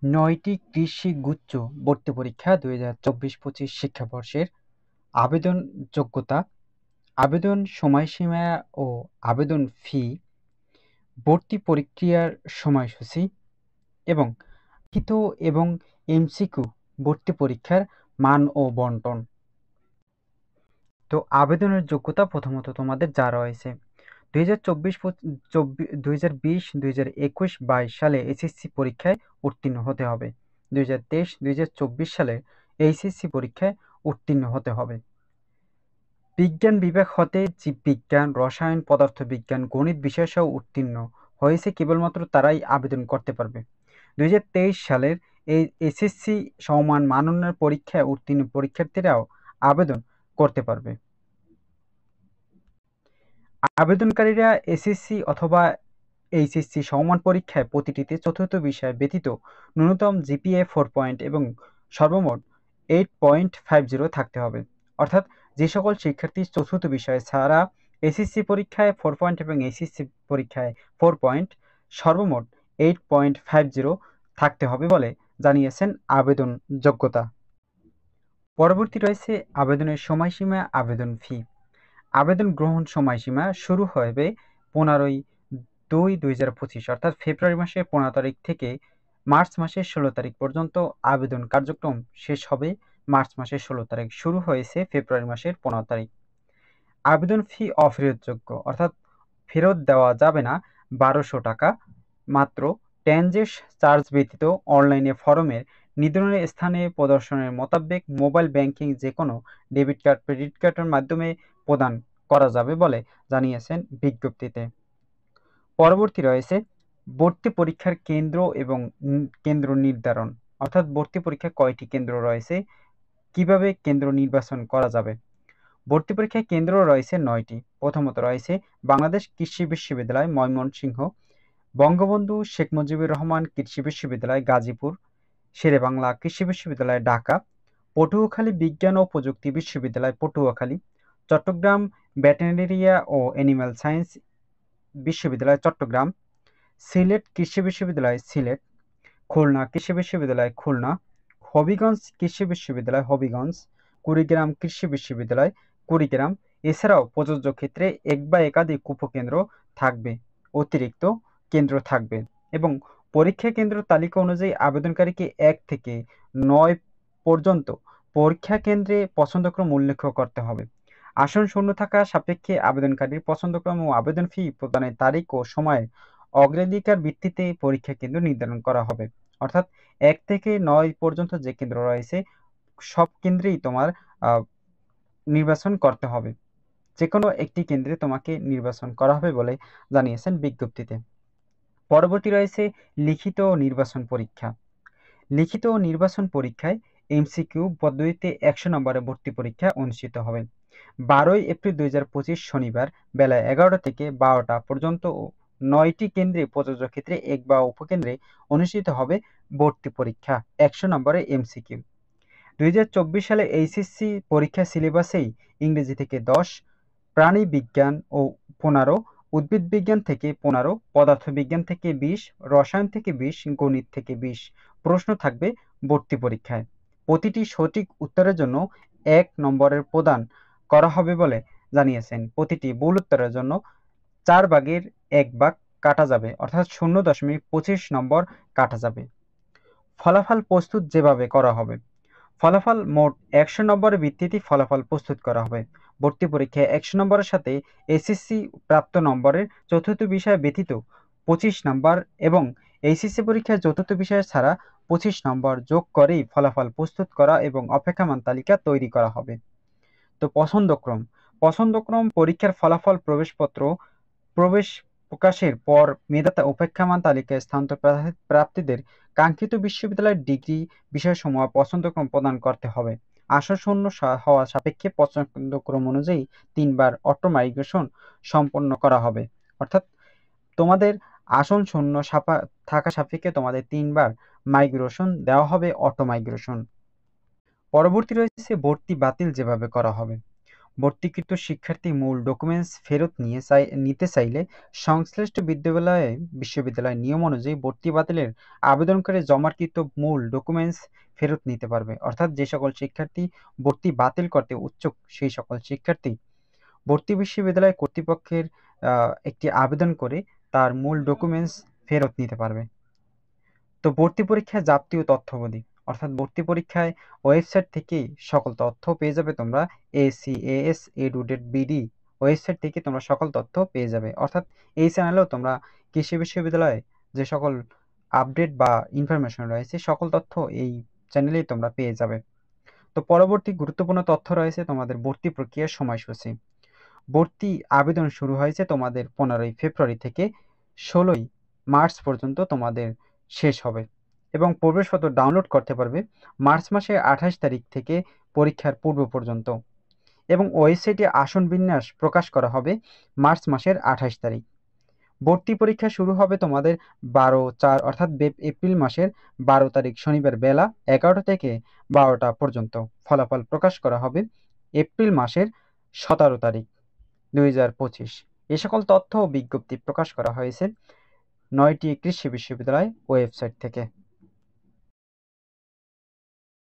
৯টি কৃষি গুচ্ছ ভর্তি পরীক্ষা ২০২৪-২৫ শিক্ষাবর্ষের আবেদন যোগ্যতা, আবেদন সময়সীমা ও আবেদন ফি, ভর্তি প্রক্রিয়ার সময়সূচি এবং লিখিত এবং এমসিকিউ ভর্তি পরীক্ষার মান ও বন্টন। তো আবেদনের যোগ্যতা প্রথমত তোমাদের যা রয়েছে 2020-2021 সালে এসএসসি পরীক্ষায় উত্তীর্ণ হতে হবে। 2023-2024 সালে এইচএসসি পরীক্ষায় উত্তীর্ণ হতে হবে। বিজ্ঞান বিভাগ হতে জীববিজ্ঞান, রসায়ন, পদার্থবিজ্ঞান, গণিত বিষয়সহ উত্তীর্ণ হয়েছে কেবলমাত্র তারাই আবেদন করতে পারবে। 2023 সালের এই এসএসসি সমমান মানোন্নয়ন পরীক্ষায় উত্তীর্ণ পরীক্ষার্থীরাও আবেদন করতে পারবে। আবেদনকারীরা এসএসসি অথবা এইচএসসি সমমান পরীক্ষায় প্রতিটিতে চতুর্থ বিষয় ব্যতীত ন্যূনতম জিপিএ 4 পয়েন্ট এবং সর্বমোট 8.50 থাকতে হবে। অর্থাৎ যে সকল শিক্ষার্থী চতুর্থ বিষয় ছাড়া এসএসসি পরীক্ষায় 4 পয়েন্ট এবং এইচএসসি পরীক্ষায় 4 পয়েন্ট সর্বমোট 8.50 থাকতে হবে বলে জানিয়েছেন আবেদন যোগ্যতা। পরবর্তী রয়েছে আবেদনের সময়সীমা, আবেদন ফি। আবেদন গ্রহণ সময়সীমা শুরু হবে 15/2/2025 অর্থাৎ ফেব্রুয়ারি মাসের 15 তারিখ থেকে মার্চ মাসের 16 তারিখ পর্যন্ত আবেদন কার্যক্রম শেষ হবে মার্চ মাসের 16 তারিখ। শুরু হয়েছে ফেব্রুয়ারি মাসের 15 তারিখ। আবেদন ফি অফেরতযোগ্য অর্থাৎ ফেরত দেওয়া যাবে না 1200 টাকা। মাত্র ট্রানজিট চার্জ ব্যতীত অনলাইনে ফরমের নির্ধারণের স্থানে প্রদর্শনের মোতাবেক মোবাইল ব্যাংকিং যে কোনো ডেবিট কার্ড, ক্রেডিট কার্ডের মাধ্যমে প্রদান করা যাবে বলে জানিয়েছেন বিজ্ঞপ্তিতে। পরবর্তী রয়েছে ভর্তি পরীক্ষার কেন্দ্র এবং কেন্দ্র নির্ধারণ অর্থাৎ ভর্তি পরীক্ষায় কয়টি কেন্দ্র রয়েছে, কিভাবে কেন্দ্র নির্বাচন করা যাবে। ভর্তি পরীক্ষায় কেন্দ্র রয়েছে 9টি। প্রথমত রয়েছে বাংলাদেশ কৃষি বিশ্ববিদ্যালয় ময়মনসিংহ, বঙ্গবন্ধু শেখ মুজিবুর রহমান কৃষি বিশ্ববিদ্যালয় গাজীপুর, শেরেবাংলা কৃষি বিশ্ববিদ্যালয় ঢাকা, পটুয়াখালী বিজ্ঞান ও প্রযুক্তি বিশ্ববিদ্যালয় পটুয়াখালী, চট্টগ্রাম ভেটেরিনারি ও অ্যানিম্যাল সায়েন্স বিশ্ববিদ্যালয় চট্টগ্রাম, সিলেট কৃষি বিশ্ববিদ্যালয় সিলেট, খুলনা কৃষি বিশ্ববিদ্যালয় খুলনা, হবিগঞ্জ কৃষি বিশ্ববিদ্যালয় হবিগঞ্জ, কুড়িগ্রাম কৃষি বিশ্ববিদ্যালয় কুড়িগ্রাম। এছাড়াও প্রযোজ্য ক্ষেত্রে এক বা একাধিক উপকেন্দ্র থাকবে, অতিরিক্ত কেন্দ্র থাকবে এবং পরীক্ষা কেন্দ্র তালিকা অনুযায়ী আবেদনকারীকে 1 থেকে 9 পর্যন্ত পরীক্ষা কেন্দ্রে পছন্দক্রম উল্লেখ করতে হবে। আসন শূন্য থাকা সাপেক্ষে আবেদনকারীর পছন্দক্রম ও আবেদন ফি প্রদানের তারিখ ও সময়ের অগ্রাধিকার ভিত্তিতে পরীক্ষা কেন্দ্র নির্ধারণ করা হবে। অর্থাৎ 1 থেকে 9 পর্যন্ত যে কেন্দ্র রয়েছে সব কেন্দ্রেই তোমার নির্বাচন করতে হবে। যে কোনো একটি কেন্দ্রে তোমাকে নির্বাচন করা হবে বলে জানিয়েছেন বিজ্ঞপ্তিতে। পরবর্তী রয়েছে লিখিত নির্বাচন পরীক্ষা। লিখিত নির্বাচন পরীক্ষায় এমসিকিউ পদ্ধতিতে 100 নম্বরের ভর্তি পরীক্ষা অনুষ্ঠিত হবে। 12 এপ্রিল 2025 শনিবার বেলা 11টা থেকে 12টা পর্যন্ত 9টি কেন্দ্রে প্রযোজ্য ক্ষেত্রে এক বা উপকেন্দ্রে অনুষ্ঠিত হবে ভর্তি পরীক্ষা 100 নম্বরের এমসিকিউ। 2024 সালে এইচএসসি পরীক্ষা সিলেবাসেই ইংরেজি থেকে 10, প্রাণী বিজ্ঞান ও 15, উদ্ভিদ বিজ্ঞান থেকে 15, পদার্থবিজ্ঞান থেকে 20, রসায়ন থেকে 20, গণিত থেকে 20 প্রশ্ন থাকবে ভর্তি পরীক্ষায়। প্রতিটি সঠিক উত্তরের জন্য 1 নম্বরের প্রদান করা হবে বলে জানিয়েছেন। প্রতিটি ভুল উত্তরের জন্য 4 ভাগের 1 ভাগ কাটা যাবে অর্থাৎ 0.25 নম্বর কাটা যাবে। ফলাফল প্রস্তুত যেভাবে করা হবে, ফলাফল মোট 100 নম্বরের ভিত্তিতে ফলাফল প্রস্তুত করা হবে। ভর্তি পরীক্ষায় 100 নম্বরের সাথে এসএসসি প্রাপ্ত নম্বরের চতুর্থ বিষয় ব্যতীত 25 নম্বর এবং এইচএসসি পরীক্ষায় চতুর্থ বিষয় ছাড়া 25 নম্বর যোগ করেই ফলাফল প্রস্তুত করা এবং অপেক্ষমান তালিকা তৈরি করা হবে। তো পছন্দক্রম পরীক্ষার ফলাফল প্রবেশপত্র প্রবেশ প্রকাশের পর মেধা অপেক্ষমান তালিকায় স্থানান্তর প্রাপ্তিদের কাঙ্ক্ষিত বিশ্ববিদ্যালয়ের ডিগ্রি বিষয়সমূহ পছন্দক্রম প্রদান করতে হবে। আসন শূন্য হওয়া সাপেক্ষে পছন্দক্রম অনুযায়ী 3 বার অটো মাইগ্রেশন সম্পন্ন করা হবে। অর্থাৎ তোমাদের আসন শূন্য থাকা সাপেক্ষে তোমাদের 3 বার মাইগ্রেশন দেওয়া হবে, অটো মাইগ্রেশন। পরবর্তী রয়েছে ভর্তি বাতিল যেভাবে করা হবে। ভর্তিকৃত শিক্ষার্থী মূল ডকুমেন্টস ফেরত নিতে চাইলে সংশ্লিষ্ট বিশ্ববিদ্যালয় নিয়ম অনুযায়ী ভর্তি বাতিলের আবেদনকারী জমাকৃত মূল ডকুমেন্টস ফেরত নিতে পারবে। অর্থাৎ যে সকল শিক্ষার্থী ভর্তি বাতিল করতে উচ্ছুক সেই সকল শিক্ষার্থী ভর্তি বিশ্ববিদ্যালয় কর্তৃপক্ষের একটি আবেদন করে তার মূল ডকুমেন্টস ফেরত নিতে পারবে। তো ভর্তি পরীক্ষায় যাবতীয় তথ্যাবলী, অর্থাৎ ভর্তি পরীক্ষায় ওয়েবসাইট থেকেই সকল তথ্য পেয়ে যাবে তোমরা। acas.edu.bd ওয়েবসাইট থেকে তোমরা সকল তথ্য পেয়ে যাবে। অর্থাৎ এই চ্যানেলেও তোমরা কৃষি বিশ্ববিদ্যালয়ে যে সকল আপডেট বা ইনফরমেশন রয়েছে সকল তথ্য এই চ্যানেলেই তোমরা পেয়ে যাবে। তো পরবর্তী গুরুত্বপূর্ণ তথ্য রয়েছে তোমাদের ভর্তি প্রক্রিয়ার সময়সূচি। ভর্তি আবেদন শুরু হয়েছে তোমাদের 15ই ফেব্রুয়ারি থেকে 16ই মার্চ পর্যন্ত তোমাদের শেষ হবে এবং প্রবেশপত্র ডাউনলোড করতে পারবে মার্চ মাসের 28 তারিখ থেকে পরীক্ষার পূর্ব পর্যন্ত এবং ওয়েবসাইটে আসন বিন্যাস প্রকাশ করা হবে মার্চ মাসের 28 তারিখ। ভর্তি পরীক্ষা শুরু হবে তোমাদের 12/4 অর্থাৎ এপ্রিল মাসের 12 তারিখ শনিবার বেলা 11টা থেকে 12টা পর্যন্ত। ফলাফল প্রকাশ করা হবে এপ্রিল মাসের 17 তারিখ 2025। এ সকল তথ্য ও বিজ্ঞপ্তি প্রকাশ করা হয়েছে 9টি কৃষি বিশ্ববিদ্যালয় ওয়েবসাইট থেকে।